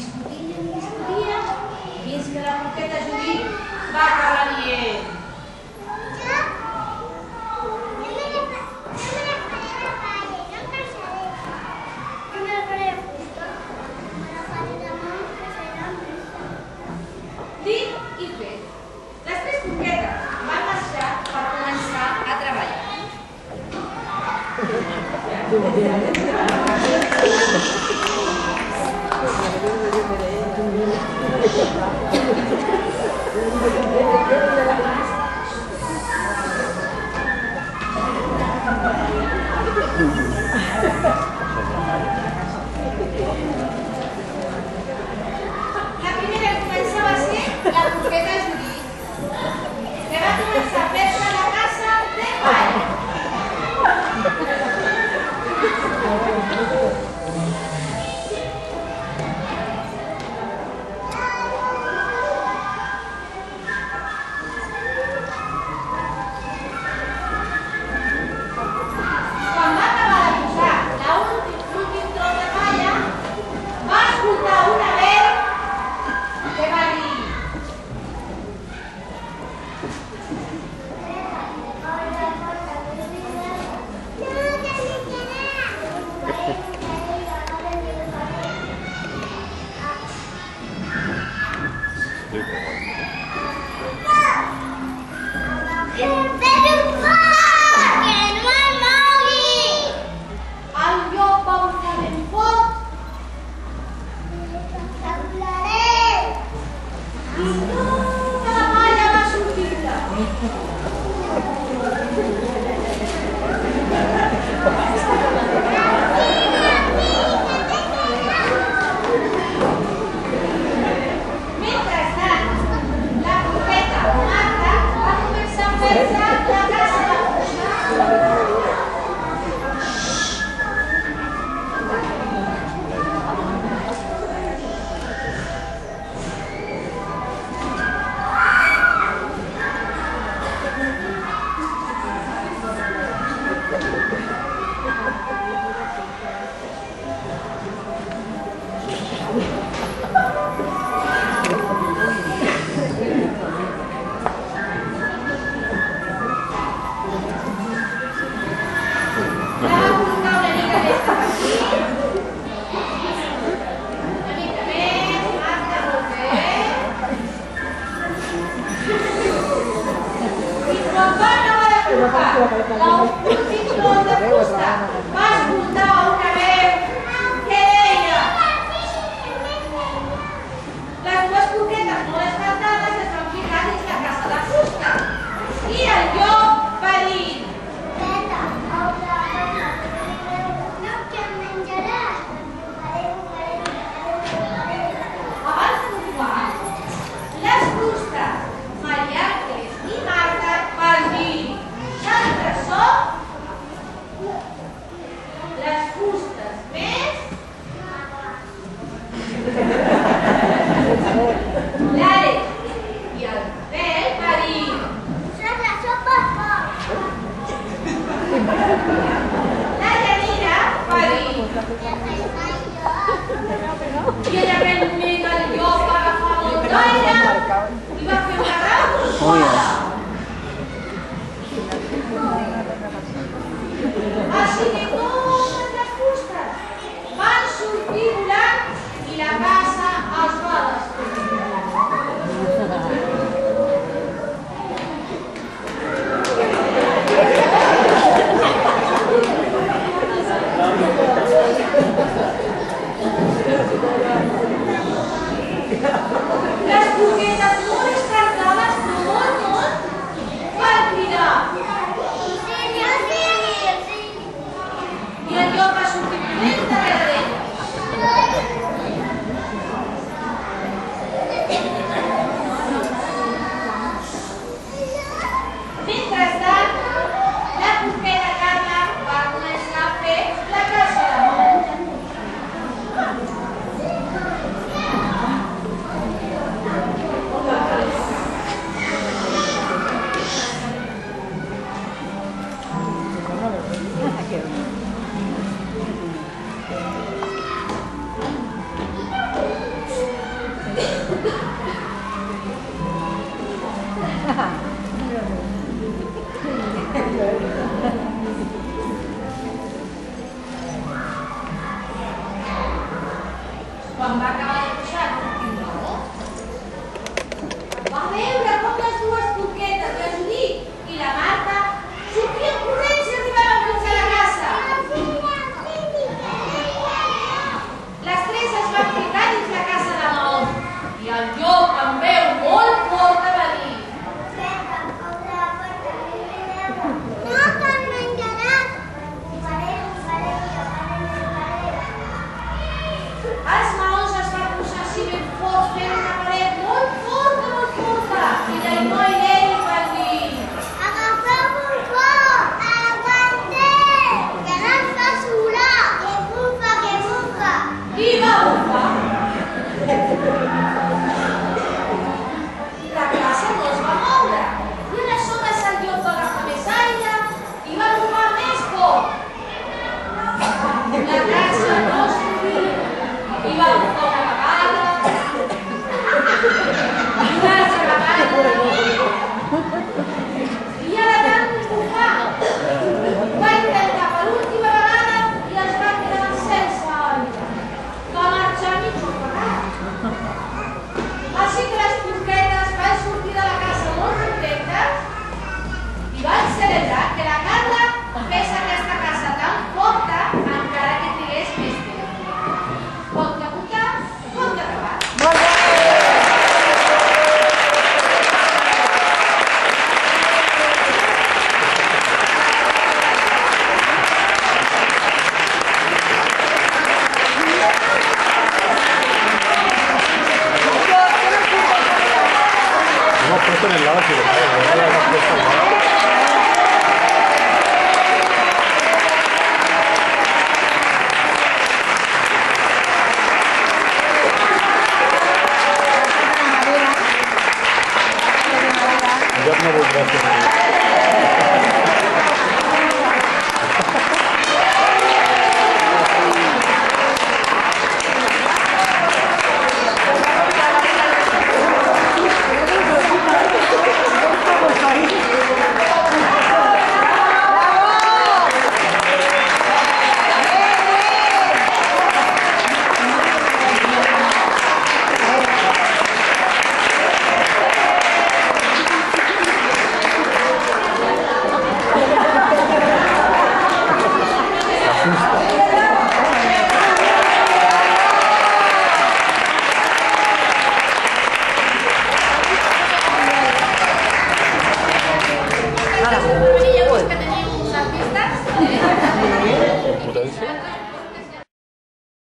discutien, fins que la porqueta Judit va acabar dient: dit i fet. Les tres porquetes van marxar per començar a treballar. La primera que començava a ser la porqueta Judit, que va començar a fer-se la casa de ball. Quan va acabar de posar l'últim tros de palla, va escoltar una veu que va dir: el llop va bufar ben fort i tota la palla va sortir-ne. Mentrestant, la porqueta Marta va començar a fer-se la casa de fusta. La va col·locar una mica més cap aquí, una mica més, Marta, molt bé. I quan va acabar de col·locar l'últim tros de fusta, va escoltar una veu que deia: les dues porquetes molt escaldades es van ficar dins la casa de fusta. I el llop va dir: abans de bufar, les fustes, Maria Ángeles i Marta van dir: nosaltres som les fustes més... L'Àlex i el Rafael va dir: la Janira va dir... I allà realment el llop va agafar molt d'aire i va fer una gran bufada. Així que totes les fustes van sortir volant i la casa els va destruir. Les porquetes molt escaldades, però molt, fent una paret molt curta, i del moll ell va dir: Agafeu un foc, aguanteu, que no ens fa surar, que bufa. Qui va bufar? La casa no es va moure, i una sola Sant Llop va agafar més aire i va bufar més poc. La casa no es movia, i va bufar una vegada, i una altra vegada, i a la tant bufar. Va intentar per última vegada i es va quedar sense aire. Va marxar mig ofegat. Així que les porquetes van sortir de la casa molt contentes i van celebrar que la Carla fes aquesta casa tan forta encara que trigués més temps. Conte apuntat, conte acabat. Molt bé! Hemos puesto en el lado equivocado, no lo hemos puesto al lado. Yo no voy a hacer. Que tenim uns artistes. Potencia.